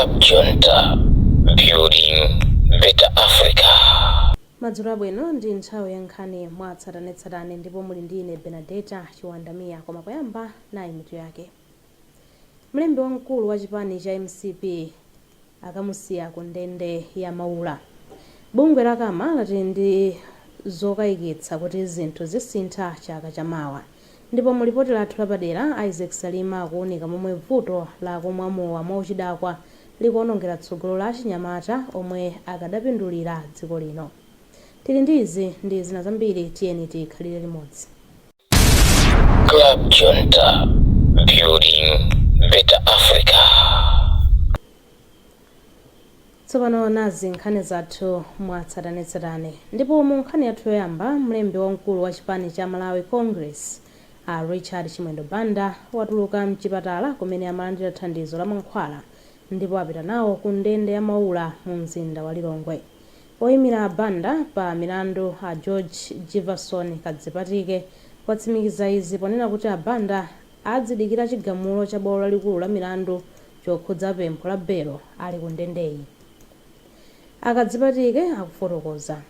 Club Junta, building better Africa. Madzulo abwino ndi nthawi ya nkhani mwatsatanetsatane ndipo muli ndine Benedetta Chiwandamia koma poyamba nayi mitu yake. Mlembi wamkulu wa chipani cha MCP akamusiya ku ndende ya Maula. Bungwe la Kama lati ndi zokayikitsa kuti zinthu zisintha chaka chamawa. Ndipo mulipoti lathu lapadera Isaac Salima akuoneka momwe vuto la kumwamowa mwauchidakwa likuonongera tsogolo la achinyamata omwe akadapindulira dziko lino. Tili ndizi ndi zina zambiri tiyeni tikhalire limodzi. Club Junta, building better Africa. Tsopano nazi nkhani zathu mwatsatanetsatane. Ndipo mu nkhani yathu yoyamba mlembi wamkulu wa chipani cha Malawi Congress Richard Chimwendo Banda watuluka mchipatala kumene amalandira thandizo la mankhwala ndipo apita nawo ku ndende ya Maula mu mzinda wa Lilongwe. Oyimira Banda pa milandu George Jefferson Kadzipatike watsimikiza izi ponena kuti Banda adzidikira chigamulo cha bwalo lalikulu la milandu chokhudza pempho la belo ali ku ndendeyi. Akadzipatike akufotokoza.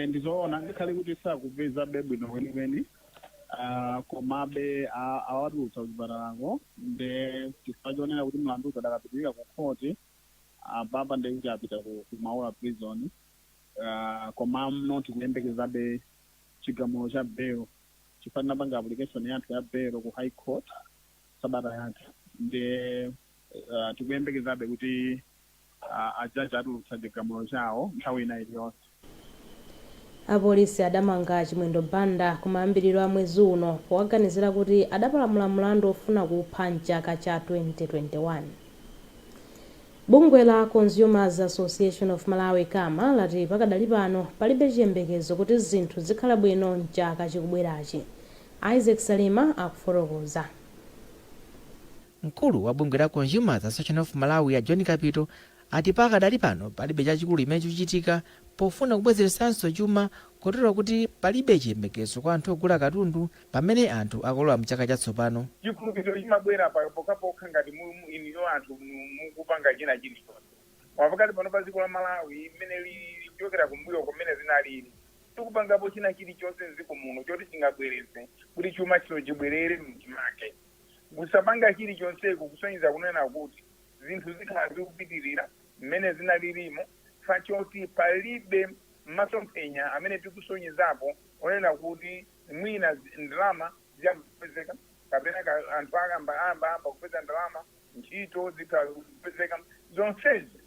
Ndizoona ndikhale kuti sakupeza bwino kwenikweni komabe awatulutsa kuchipatalango nde chifukwa chonena kuti mlandu ukadapitirira ku khoti papa ndekuti apita ku Maula prison koma mnoti kuyembekezabe chigamulo cha bail chifanira panga application yathu ya bail ku high court sabata yathu nde tikuyembekezabe kuti ajaji atulutsa chigamulo chawo nthawi ina iliyonse. Apolisi adamanga Chimwendo Banda kumayambiriro a mwezi uno powaganizira kuti adapalamula mlandu ofuna kupha mchaka cha 2021. Bungwe la Consumers Association of Malawi Kama lati pakadali pano palibe chiyembekezo kuti zinthu zikhala bwino mchaka chikubwerachi. Isaac Salima akufotokoza. Mkulu wa bungwe la Consumers Association of Malawi ya John Kapito ati pakadali pano palibe chachikulu imene chikuchitika pofuna kubwezeretsanso chuma kotero kuti palibe chiyembekezo kwa anthu ogula katundu pamene anthu akolowa mchaka chatsopano. Chikhulupiriro chimabwera pokapoka ngati iniyo anthu mukupanga china chilichonse. Pakati pano pa dziko la Malawi imene likuchokera kumbuyo kumene zinalili tikupangapo china chilichonse mdziko muno choti chingabweretse kuti chuma chino chibwerere mchimake. Kusapanga chilichonseko kusonyeza kunena kuti zinthu zikhala zikupitirira mmene zinalilimo fachoti palibe masomphenya amene tikusonyezapo onena kuti mwina ndalama zikupezeka kapena anthu amba kupeza ndalama ntchito zikhala kupezeka zonsezi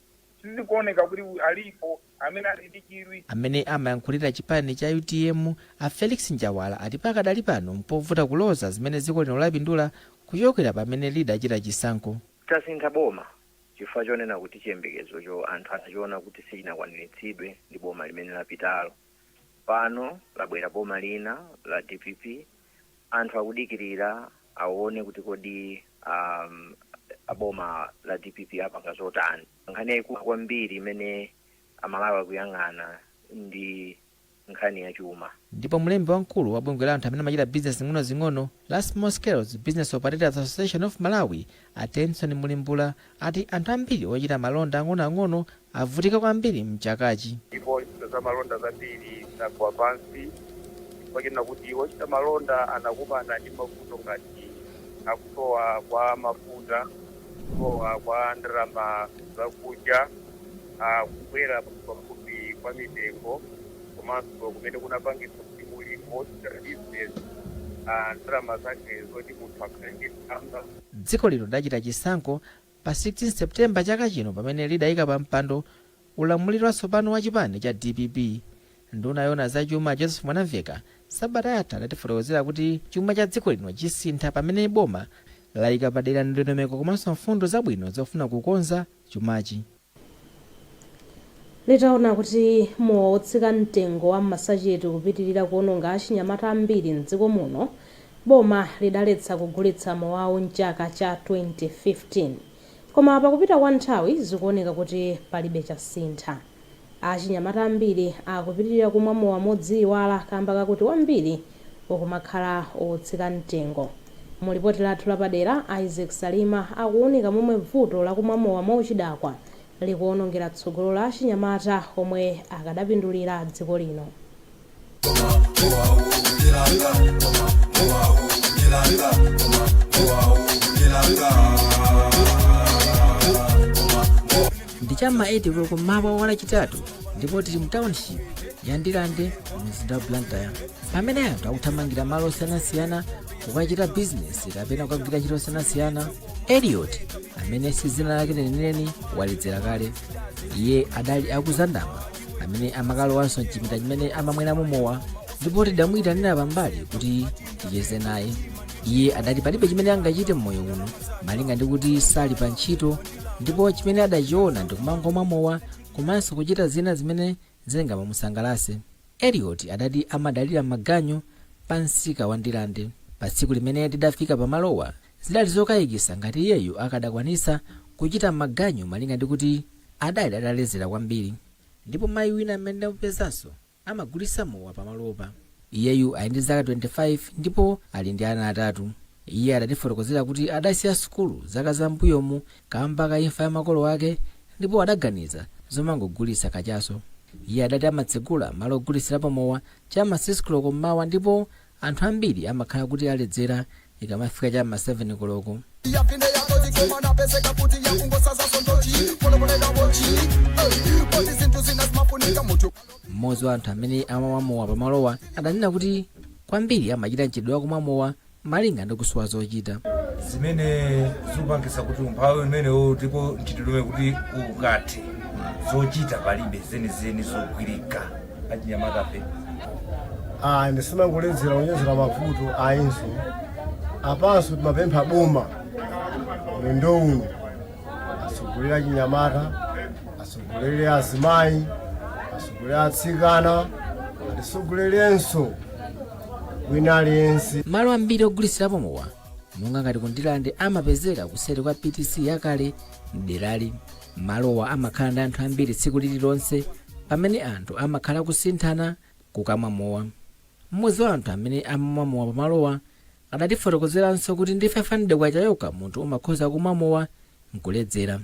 sizikuoneka kuti alipo amene alidikirwi. Amene amayankhulira chipani cha UTM a Felix Njawala ati pakadali pano mpovuta kuloza zimene dziko lino lapindula kuchokera pamene lidachita chisankho. Tasintha boma chifukwa chonena kuti chiyembekezo anthu anachiona kuti sichinakwaniritsidwe ndi boma limene lapitalo. Pano labwera boma lina la DPP anthu akudikirira aone kuti kodi aboma la DPP apanga zotani. Nkhani yayikulu kwambiri imene Amalawi akuyang'ana ndi nkhani ya chuma. Ndipo mlembi wamkulu wa bungwe la anthu amene amachita business zing'ono la Small Scale Business Operators Association of Malawi Attention Mulimbula ati anthu ambiri ochita malonda ang'onoang'ono avutika kwambiri mchakachi. Ndipo za malonda zambiri zagwa pansi pakena kuti ochita malonda anakumana ndi mavuto ngati akusowa kwa mafuta, kusowa kwa ndalama zakudya, kubwera pafupi kwa mitengo komanso kumene kunapangisa kuti mulipo business ndalama zake zoti munthu akhale ndi mtanda. Dziko lino lidachita chisankho pa 16 Septemba chaka chino pamene lidayika pa mpando ulamuliro watsopano wa chipani cha DPP. Nduna yona za chuma Joseph Mwanamveka sabata yatha atifotokozera kuti chuma cha dziko lino chisintha pamene boma layika padera ndondomeko komanso mfundo zabwino zofuna kukonza chumachi. Litaona kuti motsika mtengo wa masacheti kupitirira kuononga achinyamata ambiri mdziko muno, boma lidaletsa kugulitsa mowawo mchaka cha 2015. Koma pakupita kwa nthawi zikuoneka kuti palibe chasintha. Achinyamata ambiri akupitirira kumwa mowa modziyiwala kamba kakuti wambiri okumakhala otsika mtengo. mu ripoti lathu lapadera Isaac Salima akuwunika momwe vuto lakumwa mowa mwauchidakwa likuwonongera tsogolo la achinyamata omwe akadapindulira dziko lino. Ndi cham'ma 8 koloko mmawa wa lachitatu ndipo tili mu township ya Ndilande mzinda wa Blantyre pamene anthu akuthamangira malo osiyanasiyana kukachita bizinesi kapena kukagwira ntchito osiyanasiyana. Elliot amene si dzina lake lenileni waledzera kale. Iye adali akuzandama amene amakalowanso mchipinda chimene amamweramo mowa ndipo tidamuyitanira pambali kuti ticheze naye. Iye adati palibe chimene angachite mmoyo uno malinga ndi kuti sali pa ntchito ndipo chimene adachiona ndi kumangomwa mowa komanso kuchita zina zimene zingamamusangalase. Elliot adati amadalira maganyu pa msika wa Ndilande. Pa tsiku limene tidafika pamalowa zidali zokayikisa ngati iyeyu akadakwanisa kuchita maganyu malinga ndi kuti adali adalezera kwambiri. Ndipo mayi wina amene ndamupezanso amagulisa mowa pamalopa. Iyeyu ali ndi zaka 25 ndipo ali ndi ana atatu. Iye adatifotokozera kuti adasiya sukulu zaka zambuyomu kamba ka imfa ya makolo ake ndipo adaganiza zomangogulisa kachaso. Iye adati amatsegula malo ogulisirapo mowa cham'ma 6 koloko mmawa ndipo anthu ambiri amakhala kuti aledzera ikamafika cham'ma 7 koloko. Mmodzi wa anthu amene amamwa mowa pamalowa adanena kuti kwambiri amachita mchitidwe wa kumwa mowa malinga ndi kusowa zochita zimene zikupangisa kuti umphawi umenewo ndipo mchitidwe kuti ukathe zochita palibe zenizeni zogwirika achinyamatape. Ndisimangoledzera kunyezera mavuto ayinso apanso timapempha boma mwendo uno asogolera achinyamata, asogolere azimayi, asogolere atsikana, atisogolerenso wina aliyense. Malo ambiri ogulisirapo mowa monga ngati ku Ndilande amapezeka kuseri kwa PTC yakale mderali. Malowa amakhala ndi anthu ambiri tsiku lililonse pamene anthu amakhala kusinthana kukamwa mowa. Mmodzi wa anthu amene amamwa mowa pamalowa adatifotokozeranso kuti ndi 500 kwacha yokha munthu umakhoza kumwa mowa nkuledzera.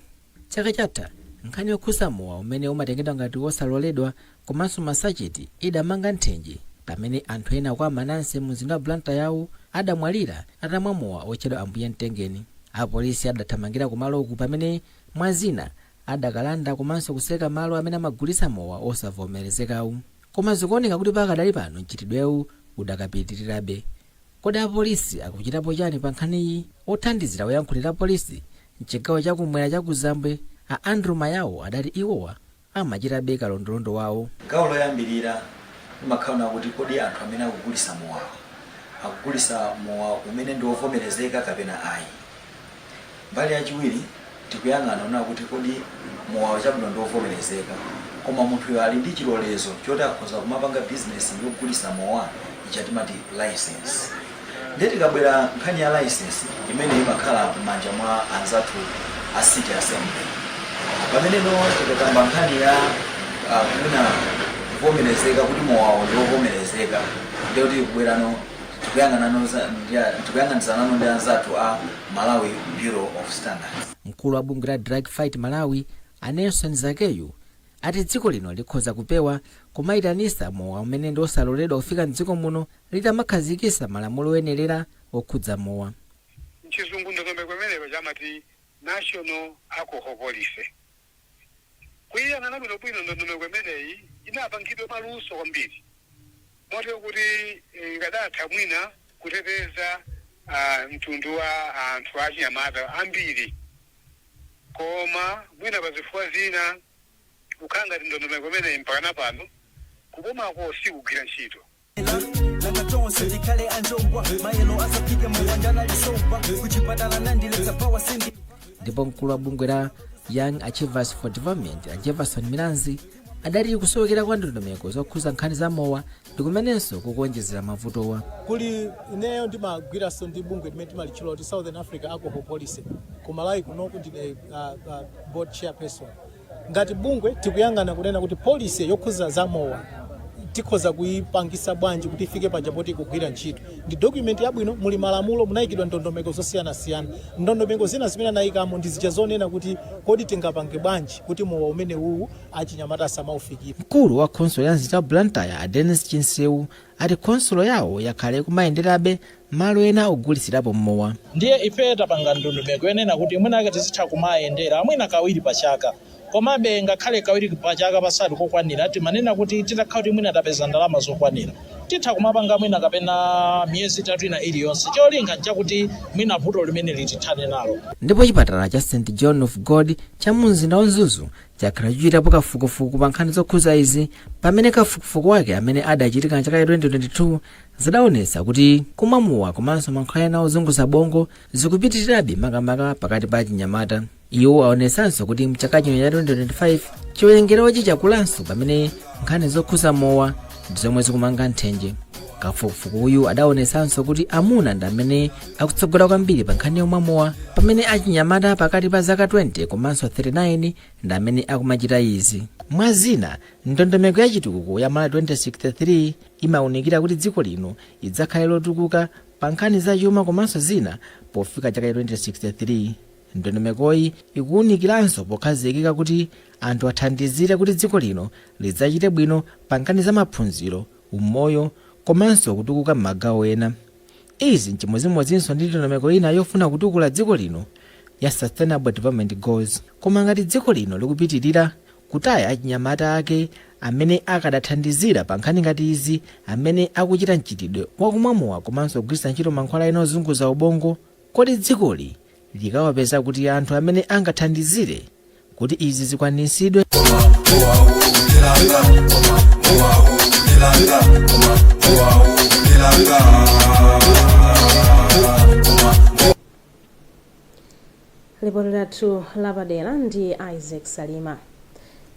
Chaka chatha nkhani yokhuza mowa umene umatengedwa ngati wosaloledwa komanso masacheti idamanga nthenje pamene anthu ena kwa Mananse mzinda wa Blantyre adamwalira atamwa mowa otchedwa Ambuye Mtengeni. Apolisi adathamangira kumalo uku pamene mwazina adakalanda komanso kuseka malo amene amagulisa mowa osavomerezekawu. Koma zikuoneka kuti pakadali pano mchitidwewu udakapitirirabe. Kodi apolisi akuchitapo chani pa nkhaniyi? Othandizira woyankhulira polisi mchigawo chakumwera cha Kuzambwe a Andrew Mayawo adati iwowa amachitabe kalondolondo wawo. Gawo loyambirira limakhala kuti kodi anthu amene akugulisa mowa umene ndi wovomerezeka kapena ayi. Mbali yachiwiri tikuyang'ana ona kuti kodi mowa chabwino ndi wovomerezeka koma munthu ali ndi chilolezo choti akhoza kumapanga bizinesi yogulisa mowa ichatimati license. Ndiye tikabwera nkhani ya license imene imakhala m'manja mwa anzathu a city assembly. Pamene tikakamba nkhani ya kuna kuvomerezeka kuti mowa ndi wovomerezeka ndiye kuti kubwerano tikuyang'anizana ndi anzathu a Malawi Bureau of Standards. Mkulu wa bungwe la Drug Fight Malawi Nelson Zakeyu ati dziko lino likhoza kupewa kumayitanisa mowa umene ndi osaloledwa kufika mdziko muno litamakhazikisa malamulo oyenera okhudza mowa. Mchizungu ndondomeko kumeneyo chamati National Alcohol Policy. Kuyang'ana bwino ndondomeko imeneyi inapangidwa maluso kwambiri. Motero kuti ngadatha mwina kuteteza mtundu wa anthu achinyamata ambiri. Koma mwina pazifukwa zina ukanga ndondomeko imeneyi mpaka pano kubomako sikugwira ntchito. Ndipo mkulu wa bungwe la Young Achievers for Development Jefferson Milanzi adati kusowekera kwa ndondomeko zokhuza nkhani za mowa ndikumenenso kukuonjezera mavutowa. Kuli ineyo ndimagwiranso ndi bungwe limene timalitchula kuti Southern Africa Alcohol Policy ku Malawi kunoku ndine board chairperson. Ngati bungwe tikuyang'ana kunena kuti policy yokhuza za mowa tikhoza kuipangisa bwanji kuti ifike paja poti kugwira ntchito. Ndi document yabwino, muli malamulo, munayikidwa ndondomeko zosiyanasiyana. Ndondomeko zina zimene anayikamo ndi zija zonena kuti kodi tingapange bwanji kuti mowa umene uwu achinyamata asamaufikire. Mkulu wa khonsolo ya mzinda wa Blantyre Dennis Chinsewu ati khonsolo yawo yakhale kumayenderabe malo ena ogulitsirapo mowa. Ndiye ife tapanga ndondomeko yenena kuti mwina ake tizitha kumayendera mwina kawiri pa chaka. Komabe ngakhale kawiri pa chaka pasati kokwanira timanena kuti titakhala kuti mwina tapeza ndalama zokwanira titha kumapanga mwina kapena miyezi 3 ina iliyonse cholinga nchakuti mwina vuto limene litithane nalo. Ndipo chipatala cha St John of God cha mumzinda wa Zuzu chakhala kuchitapo kafukufuku pa nkhani zokhuza izi, pamene kafukufuku wake amene adachitika chaka 2022 zidaonetsa kuti kumwa mowa komanso mankhwala ena ozunguza bongo zikupitirirabe makamaka pakati pa achinyamata. Iwo aonetsanso kuti mchaka chino cha 2025 chiwerengerochi chakulanso pamene nkhani zokhuza mowa ndizomwe zikumanga nthenje. Kafukufuku uyu adaonetsanso kuti amuna ndi amene akutsogola kwambiri pa nkhani yomwa mowa, pamene achinyamata pakati pa zaka 20 komanso 39 ndi amene akumachita izi. Mwazina, ndondomeko ya chitukuko ya mala 2063 imawunikira kuti dziko lino idzakhale lotukuka pa nkhani za chuma komanso zina pofika chaka 2063. Ndondomekoyi ikuwunikiranso pokhazikika kuti anthu athandizire kuti dziko lino lidzachite bwino pa nkhani za maphunziro, umoyo komanso kutukuka m'magawo ena. Izi nchimozimozinso ndi ndondomeko ina yofuna kutukula dziko lino ya Sustainable Development Goals. Koma ngati dziko lino likupitirira kutaya achinyamata ake amene akadathandizira pa nkhani ngati izi, amene akuchita mchitidwe wakumwa mowa komanso kugwiritsa ntchito mankhwala ena ozunguza ubongo, kodi dzikoli likawapeza kuti anthu amene angathandizire kuti izi zikwanisidwe? Ripoti lathu lapadera ndi Isaac Salima.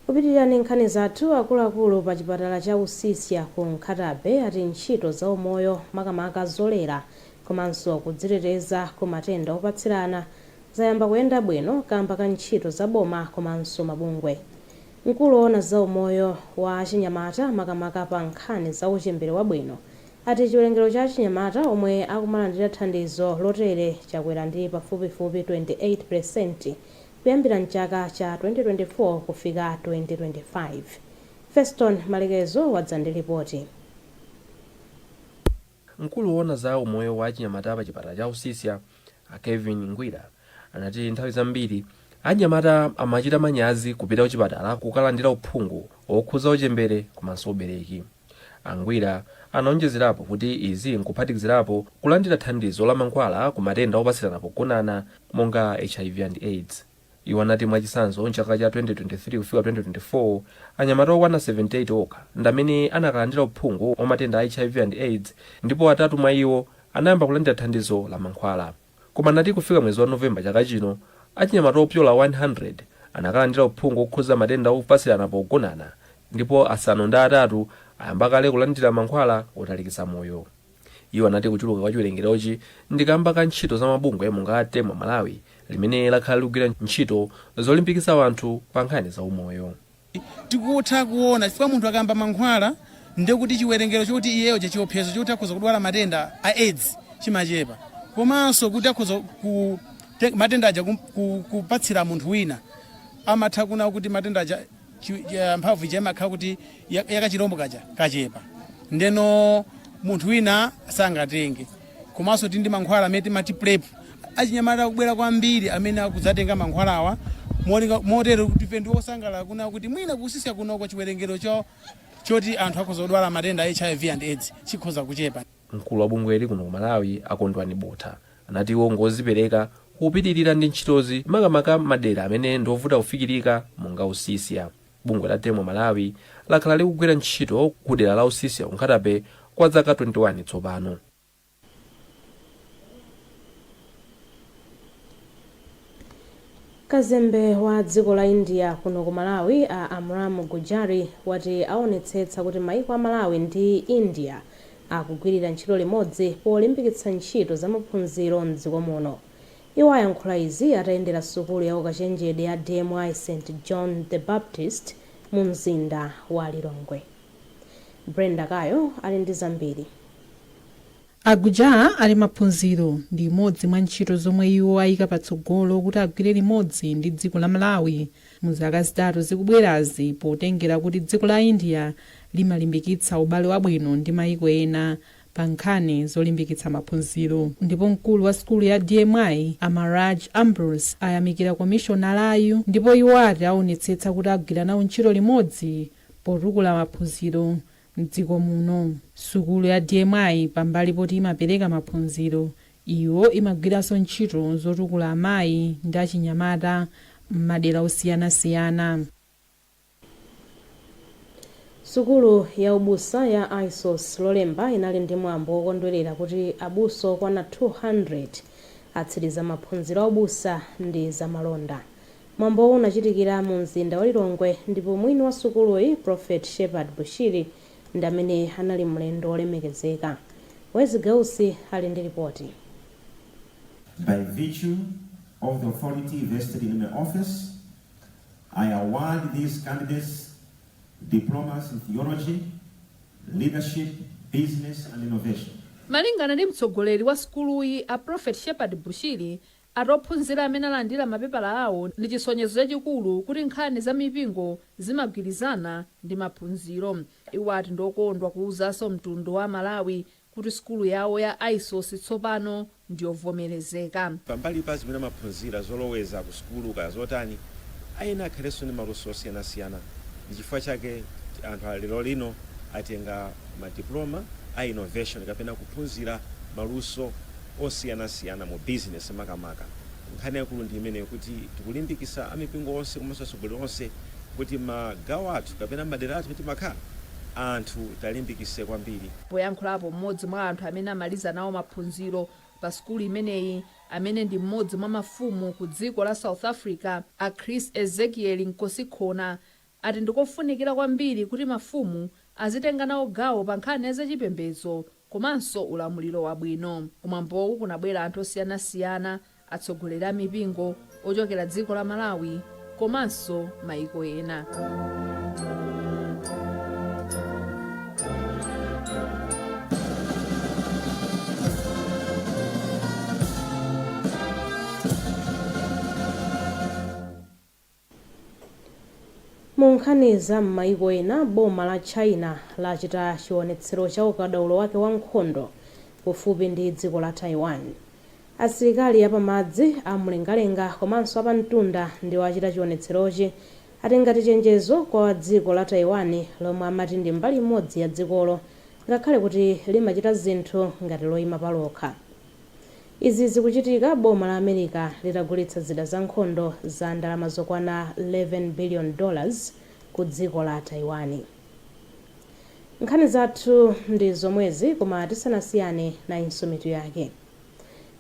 Kupitirira ndi nkhani zathu, akuluakulu pa chipatala cha Usisia ku Nkhatabe ati ntchito za umoyo makamaka zolera komanso kudziteteza ku matenda opatsirana zayamba kuyenda bwino kamba ka ntchito za boma komanso mabungwe. Mkulu woona za umoyo wa achinyamata makamaka pa nkhani za uchembere wabwino ati chiwerengero cha achinyamata omwe akumalandira thandizo lotere chakwera ndi pafupifupi 28% kuyambira mchaka cha 2024 kufika 2025. Feston Malekezo wadza ndi ripoti. Mkulu woona za umoyo wa achinyamata pa chipatala cha Usisia Kevin Ngwira anati nthawi zambiri achinyamata amachita manyazi kupita kuchipatala kukalandira uphungu okhuza uchembere komanso ubereki. Angwira anaonjezerapo kuti izi nkuphatikizirapo kulandira thandizo la mankhwala ku matenda opatsirana pogonana monga HIV and AIDS. Iwo anati mwachitsanzo mchaka cha 2023 kufika 2024 anyamata okwana 78 okha ndi amene anakalandira uphungu wa matenda a HIV and AIDS, ndipo atatu mwa iwo anayamba kulandira thandizo la mankhwala. Koma anati kufika mwezi wa Novemba chaka chino achinyamata opyola 100 anakalandira uphungu okhuza matenda opatsirana pogonana, ndipo asanu ndi atatu ayamba kale kulandira mankhwala otalikitsa moyo. Iwo anati kuchuluka kwa chiwerengerochi ndi kamba ka ntchito za mabungwe monga Temwa Malawi limene lakhala likugwira ntchito zolimbikitsa anthu pa nkhani za umoyo. Tikutha kuona chifukwa munthu akamba mankhwala ndekuti chiwerengero choti iyeyo chachiopsezo choti akhoza kudwala matenda a AIDS chimachepa, komanso kuti akhoza matenda aja kupatsira munthu wina amatha kuna kuti matenda aja mphamvu ija imakhala kuti yakachirombo kaja kachepa, ndeno munthu wina sangatenge. Komanso tindi mankhwala amene timati PrEP achinyamata akubwera kwambiri amene akudzatenga mankhwalawa motero kuti ife ndi osangalala kuna kuti mwina kusisia kunoko chiwerengero choti anthu akhoza kudwala matenda HIV and AIDS chikhoza kuchepa. Mkulu wa bungweli kuno ku Malawi Akondwani Botha anati iwo ngozipereka kupitirira ndi ntchitozi makamaka madera amene ndovuta kufikirika monga Usisia. Bungwe la Temwa Malawi lakhala likugwira ntchito ku dera la Usisia ku Nkhatabe kwa zaka 21 tsopano. Kazembe wa dziko la India kuno ku Malawi Amram Gujari wati aonetsetsa kuti maiko a Malawi ndi India akugwirira ntchito limodzi polimbikitsa ntchito za maphunziro m'dziko muno. Iwo ayankhula izi atayendera sukulu ya ukachenjede ya DMI St John the Baptist mu mzinda wa Lilongwe. Brenda Kayo ali ndi zambiri. Aguja ali maphunziro ndi imodzi mwa ntchito zomwe iwo ayika patsogolo kuti agwire limodzi ndi dziko la Malawi mu zaka zitatu zikubwerazi, potengera kuti dziko la India limalimbikitsa ubale wabwino ndi mayiko ena pa nkhani zolimbikitsa maphunziro. Ndipo mkulu wa skulu ya DMI Amaraj Ambrose ayamikira komishonalayu, ndipo iwo ati aonetsetsa kuti agwira nawo ntchito limodzi potukula maphunziro mdziko muno. Sukulu ya DMI pambali poti imapereka maphunziro, iwo imagwiranso ntchito zotukula amayi ndi achinyamata m'madera osiyanasiyana. Sukulu ya ubusa ya ISOS Lolemba inali ndi mwambo wokondwerera kuti abuso okwana 200 atsiriza maphunziro a ubusa ndi zamalonda. Mwambo unachitikira mu mzinda wa Lilongwe, ndipo mwini wa sukuluyi Prophet Shepherd Bushiri ndi amene anali mlendo olemekezeka. Wezi Gausi ali ndi ripoti. By virtue of the authority vested in my office, I award these candidates diplomas in theology, leadership, business and innovation. Malingana ndi mtsogoleri wa skuluyi a Prophet Shepherd Bushiri, atophunzira amene alandira mapepala awo ndi chisonyezo chachikulu kuti nkhani za mipingo zimagwirizana ndi maphunziro. Iwo ati ndokondwa kuwuzanso mtundu wa Malawi kuti skulu yawo ya ISOS tsopano ndiyovomerezeka. Pambali pa zimene maphunzira zoloweza ku skulu kaya zotani ayena akhalenso ndi maluso osiyanasiyana. Ndichifukwa chake anthu lero lino atenga madiploma a innovation kapena kuphunzira maluso osiyanasiyana mu business makamaka. Nkhani yakulu ndi imene kuti tikulimbikisa amipingo onse komanso atsogoleri onse kuti magawo athu kapena madera athu kuti makhala anthu talimbikise kwambiri. Poyankhulapo mmodzi mwa anthu amene amaliza nawo maphunziro pa skulu imeneyi, amene ndi mmodzi mwa mafumu ku dziko la South Africa, a Chris Ezekiel Nkosikhona, ati ndikofunikira kwambiri kuti mafumu azitenga nawo gawo pa nkhani zachipembedzo komanso ulamuliro wabwino. Kumwambowu kunabwera anthu osiyanasiyana, atsogoleri a mipingo ochokera dziko la Malawi komanso mayiko ena. Mu nkhani za m'mayiko ena, boma la China lachita chionetsero cha ukadaulo wake wa nkhondo kufupi ndi dziko la Taiwan. Asilikali apamadzi amlengalenga komanso apamtunda ndiwo achita chionetserochi, atengati chenjezo kwa dziko la Taiwan lomwe amati ndi mbali imodzi ya dzikolo, ngakhale kuti limachita zinthu ngati loyima palokha. Izi zikuchitika boma la America litagulitsa zida za nkhondo za ndalama zokwana $11 billion ku dziko la Taiwan. Nkhani zathu ndi zomwezi, koma tisanasiyane na insumitu yake.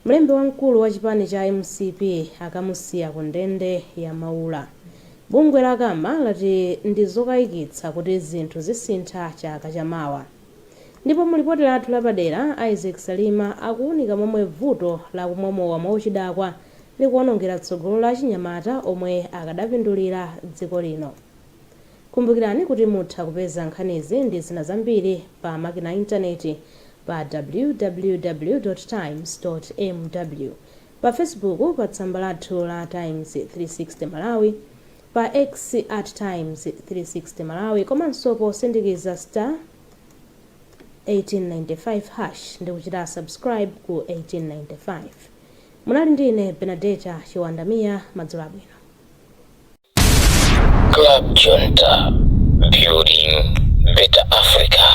Mlembi wamkulu wa chipani cha MCP akamusiya ku ndende ya Maula. Bungwe la Kama lati ndi zokayikitsa kuti zinthu zisintha chaka chamawa. Ndipo mulipoti lathu lapadera, Isaac Salima akuunika momwe vuto la kumwamowa mwauchidakwa likuonongera tsogolo la chinyamata omwe akadapindulira dziko lino. Kumbukirani kuti mutha kupeza nkhanizi ndi zina zambiri pa makina intaneti pa www.times.mw, pa Facebook pa tsamba lathu la Times 360 Malawi, pa X @Times 360 Malawi, komanso posindikiza star 1895# ndi kuchita subscribe ku 1895. Munali ndine Benedetta Chiwandamia, madzulo abwino. Club Junta, building better Africa.